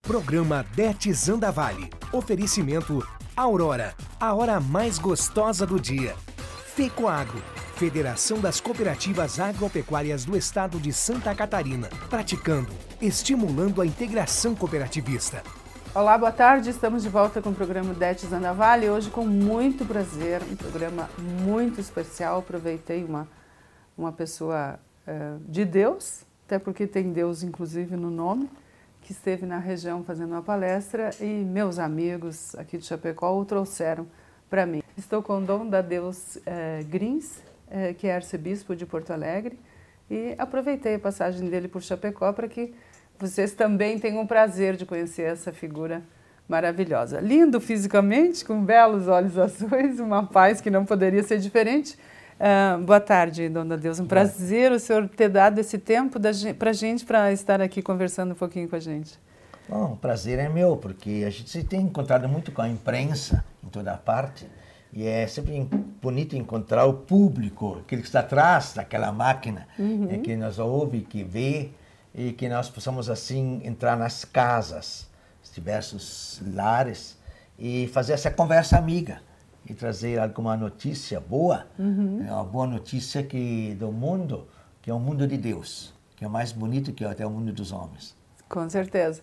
Programa Det Zandavalli. Oferecimento Aurora, a hora mais gostosa do dia. FECOAGRO, Federação das Cooperativas Agropecuárias do Estado de Santa Catarina. Praticando, estimulando a integração cooperativista. Olá, boa tarde. Estamos de volta com o programa Det Zandavalli. Hoje com muito prazer, um programa muito especial. Aproveitei uma pessoa de Deus, até porque tem Deus inclusive no nome, que esteve na região fazendo uma palestra e meus amigos aqui de Chapecó o trouxeram para mim. Estou com o Dom da Deus Grins, que é arcebispo de Porto Alegre, e aproveitei a passagem dele por Chapecó para que vocês também tenham o prazer de conhecer essa figura maravilhosa. Lindo fisicamente, com belos olhos azuis, uma paz que não poderia ser diferente. Boa tarde, Dom da Deus. Um prazer o senhor ter dado esse tempo para a gente, para estar aqui conversando um pouquinho com a gente. Bom, o prazer é meu, porque a gente se tem encontrado muito com a imprensa em toda parte, e é sempre bonito encontrar o público, aquele que está atrás daquela máquina, que nos ouve, que vê, e que nós possamos assim entrar nas casas, nos diversos lares, e fazer essa conversa amiga, e trazer alguma notícia boa, uma boa notícia do mundo, que é o mundo de Deus, que é o mais bonito que é até o mundo dos homens. Com certeza.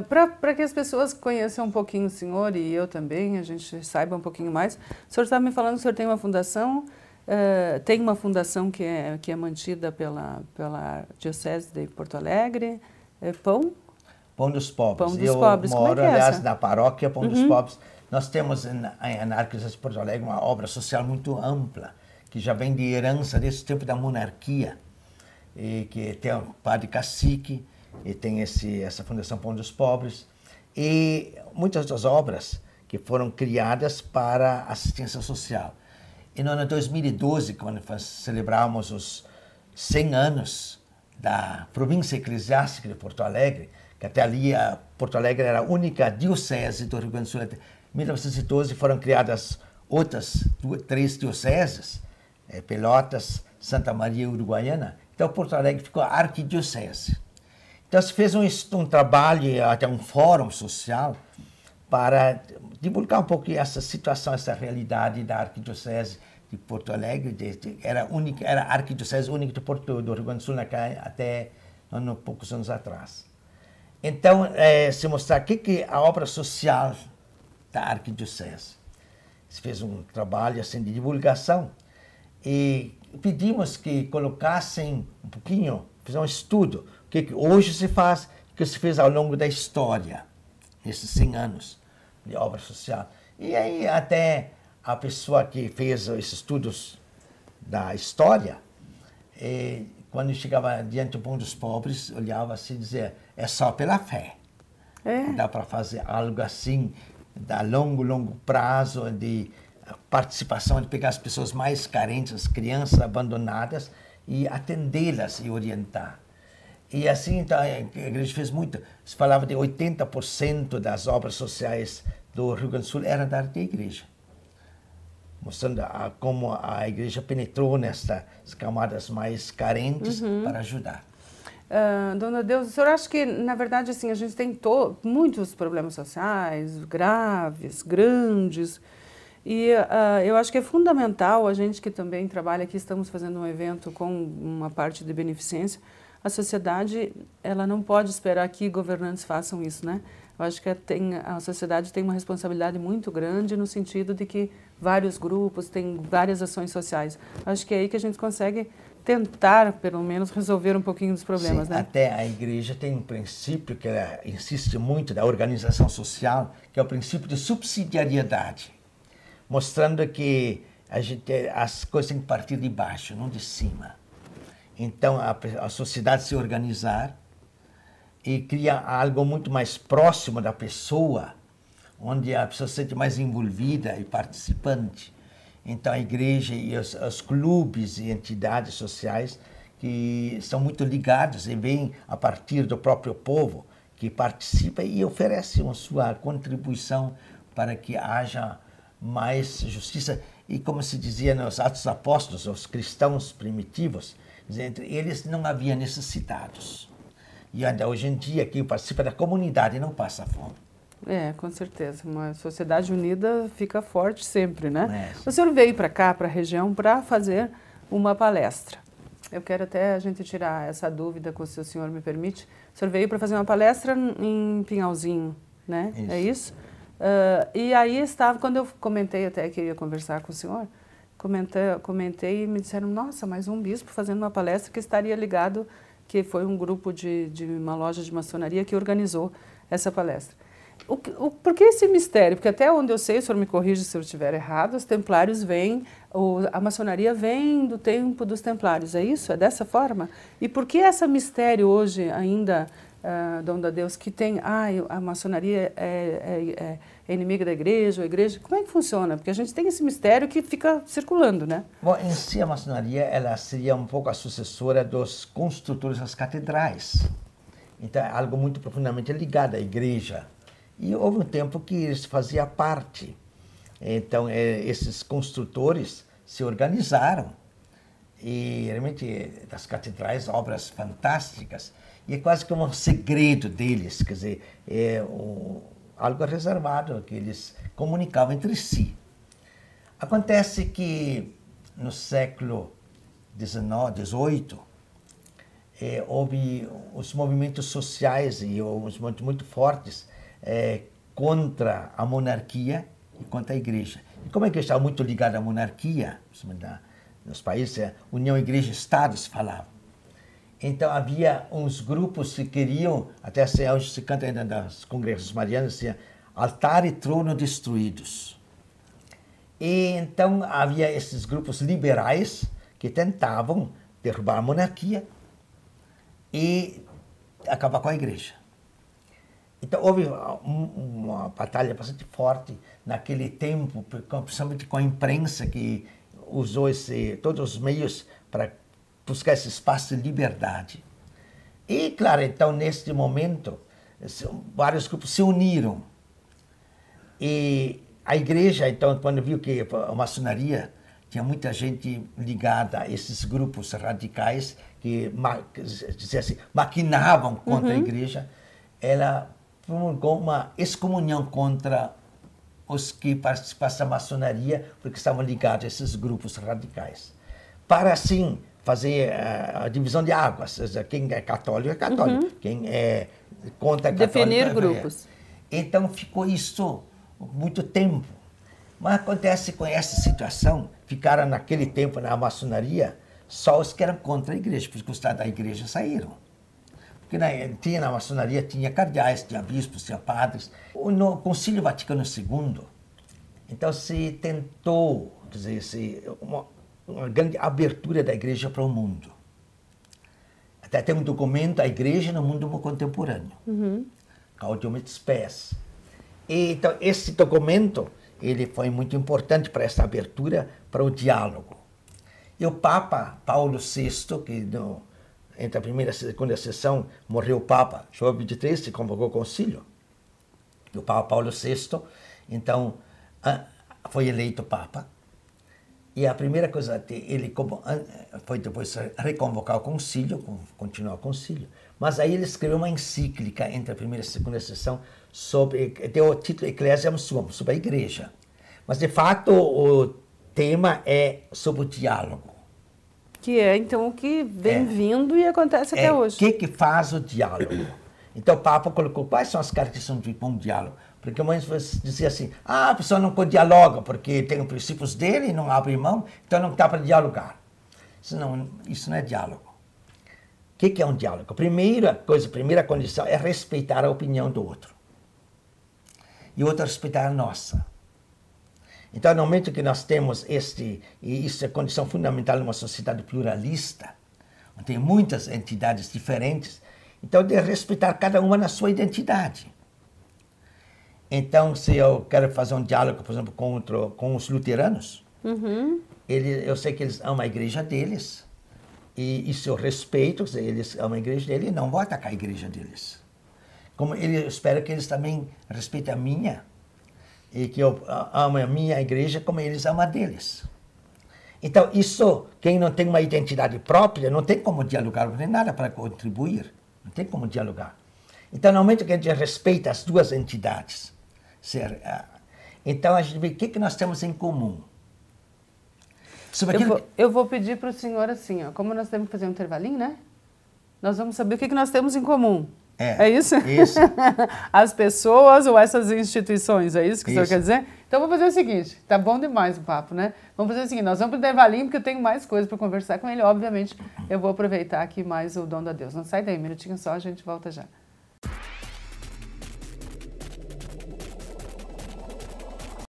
Para que as pessoas conheçam um pouquinho o senhor e eu também, a gente saiba um pouquinho mais, o senhor estava me falando que o senhor tem uma fundação, que é mantida pela Diocese de Porto Alegre, Pão dos Pobres. Pão dos Pobres. Eu moro, aliás, na paróquia Pão dos Pobres. Nós temos na Arquidiocese de Porto Alegre uma obra social muito ampla, que já vem de herança desse tempo da monarquia, e que tem o padre cacique, e tem essa Fundação Pão dos Pobres, e muitas das obras que foram criadas para assistência social. E no ano 2012, quando celebramos os 100 anos da província eclesiástica de Porto Alegre, que até ali Porto Alegre era a única diocese do Rio Grande do Sul. Em 1912 foram criadas outras 3 dioceses, Pelotas, Santa Maria e Uruguaiana. Então Porto Alegre ficou a arquidiocese. Então se fez um trabalho, até um fórum social, para divulgar um pouco essa situação, essa realidade da arquidiocese de Porto Alegre. Era a arquidiocese única do Rio Grande do Sul até poucos anos atrás. Então, se mostrar o que a obra social da arquidiocese. Se fez um trabalho assim, de divulgação e pedimos que colocassem um pouquinho, fizer um estudo, o que hoje se faz, o que se fez ao longo da história, nesses 100 anos de obra social. E aí até a pessoa que fez esses estudos da história, quando chegava diante do Pão dos Pobres, olhava assim e dizia, é só pela fé. Não dá para fazer algo assim, a longo prazo, de participação, de pegar as pessoas mais carentes, as crianças abandonadas, e atendê-las e orientar. E assim, então, a igreja fez muito. Se falava de 80% das obras sociais do Rio Grande do Sul eram da igreja, mostrando como a igreja penetrou nessas camadas mais carentes para ajudar. Dona Deus, o senhor acha que, na verdade, assim, a gente tem muitos problemas sociais, graves, grandes, e eu acho que é fundamental, a gente que também trabalha aqui, estamos fazendo um evento com uma parte de beneficência, a sociedade, ela não pode esperar que governantes façam isso, né? Eu acho que a sociedade tem uma responsabilidade muito grande no sentido de que vários grupos têm várias ações sociais. Acho que é aí que a gente consegue tentar, pelo menos, resolver um pouquinho dos problemas, né? Até a igreja tem um princípio que ela insiste muito da organização social, que é o princípio de subsidiariedade, mostrando que as coisas têm que partir de baixo, não de cima. Então, a sociedade se organizar e cria algo muito mais próximo da pessoa, onde a pessoa se sente mais envolvida e participante. Então, a igreja e os clubes e entidades sociais que são muito ligados e vêm a partir do próprio povo, que participa e oferece a sua contribuição para que haja mais justiça. E como se dizia nos Atos dos Apóstolos, os cristãos primitivos, entre eles não havia necessitados. E ainda hoje em dia, quem participa da comunidade não passa fome. Com certeza. Uma sociedade unida fica forte sempre, né? É, o senhor veio para cá, para a região, para fazer uma palestra. Eu quero até a gente tirar essa dúvida, se o senhor me permite. O senhor veio para fazer uma palestra em Pinhalzinho, né? Isso. É isso? E aí estava, quando eu comentei até que ia conversar com o senhor, comentei e me disseram, nossa, mas um bispo fazendo uma palestra que estaria ligado, que foi um grupo de uma loja de maçonaria que organizou essa palestra. Por que esse mistério? Porque até onde eu sei, o senhor me corrige se eu estiver errado, os templários vêm, a maçonaria vem do tempo dos templários, é isso? É dessa forma? E por que esse mistério hoje ainda, Dom da Deus, que tem, a maçonaria é inimiga da igreja, a igreja, como é que funciona? Porque a gente tem esse mistério que fica circulando, né? Bom, em si a maçonaria, ela seria um pouco a sucessora dos construtores das catedrais. Então é algo muito profundamente ligado à igreja. E houve um tempo que isso fazia parte. Então, esses construtores se organizaram. E, realmente, das catedrais, obras fantásticas. E é quase como um segredo deles, quer dizer, algo reservado que eles comunicavam entre si. Acontece que, no século XIX, XVIII, houve os movimentos sociais e os movimentos muito fortes contra a monarquia e contra a igreja. E como a igreja estava muito ligada à monarquia, nos países, União Igreja-Estado se falava. Então havia uns grupos que queriam, até hoje se canta ainda nas congregações marianas, assim, altar e trono destruídos. E então havia esses grupos liberais que tentavam derrubar a monarquia e acabar com a igreja. Então, houve uma batalha bastante forte naquele tempo, principalmente com a imprensa, que usou todos os meios para buscar esse espaço de liberdade. E, claro, então, neste momento, vários grupos se uniram. E a igreja, então, quando viu que a maçonaria tinha muita gente ligada a esses grupos radicais que assim, maquinavam contra a igreja, ela promulgou uma excomunhão contra os que participassem da maçonaria, porque estavam ligados a esses grupos radicais. Para, assim, fazer a divisão de águas. Quem é católico é católico, quem é contra católico... Definir grupos. Então, ficou isso muito tempo. Mas acontece com essa situação, ficaram naquele tempo na maçonaria só os que eram contra a igreja, porque os da igreja saíram. Porque na maçonaria tinha cardeais, tinha bispos, tinha padres. No Concílio Vaticano II, então se tentou, quer dizer, uma grande abertura da igreja para o mundo. Até tem um documento, A Igreja no Mundo Contemporâneo, Gaudium et Spes. E, então, esse documento ele foi muito importante para essa abertura, para o diálogo. E o Papa Paulo VI, que entre a primeira e a segunda sessão morreu o Papa, João 23, se convocou o concílio. E o Papa Paulo VI, então, foi eleito Papa. E a primeira coisa, ele foi depois reconvocar o concílio, continuar o concílio. Mas aí ele escreveu uma encíclica entre a primeira e a segunda sessão, deu o título Ecclesiam Suam, sobre a igreja. Mas, de fato, o tema é sobre o diálogo. Que é, então, o que vem vindo e acontece até hoje. O que faz o diálogo? Então, o Papa colocou quais são as características de um bom diálogo. Porque muitas vezes dizia assim, a pessoa não dialoga porque tem os princípios dele, não abre mão, então não dá para dialogar. Isso não é diálogo. O que é um diálogo? A primeira condição é respeitar a opinião do outro. E o outro é respeitar a nossa. Então, no momento que nós temos e isso é condição fundamental numa sociedade pluralista, onde tem muitas entidades diferentes, então de respeitar cada uma na sua identidade. Então, se eu quero fazer um diálogo, por exemplo, com os luteranos, eu sei que eles amam a igreja deles, e isso eu respeito, eles amam a igreja deles, e não vou atacar a igreja deles. Como eu espero que eles também respeitem a minha, e que eu amo a minha igreja como eles amam a deles. Então, isso, quem não tem uma identidade própria, não tem como dialogar, não tem nada para contribuir. Não tem como dialogar. Então, no momento que a gente respeita as duas entidades, então a gente vê o que nós temos em comum. Eu vou pedir para o senhor assim, ó, como nós temos que fazer um intervalinho, né? Nós vamos saber o que nós temos em comum. É isso? Isso. As pessoas ou essas instituições, é isso que o senhor quer dizer? Então vamos fazer o seguinte, tá bom demais o papo, né? Vamos fazer o seguinte, nós vamos para o intervalinho porque eu tenho mais coisas para conversar com ele. Obviamente, eu vou aproveitar aqui mais o dom da Deus. Não sai daí, um minutinho só, a gente volta já.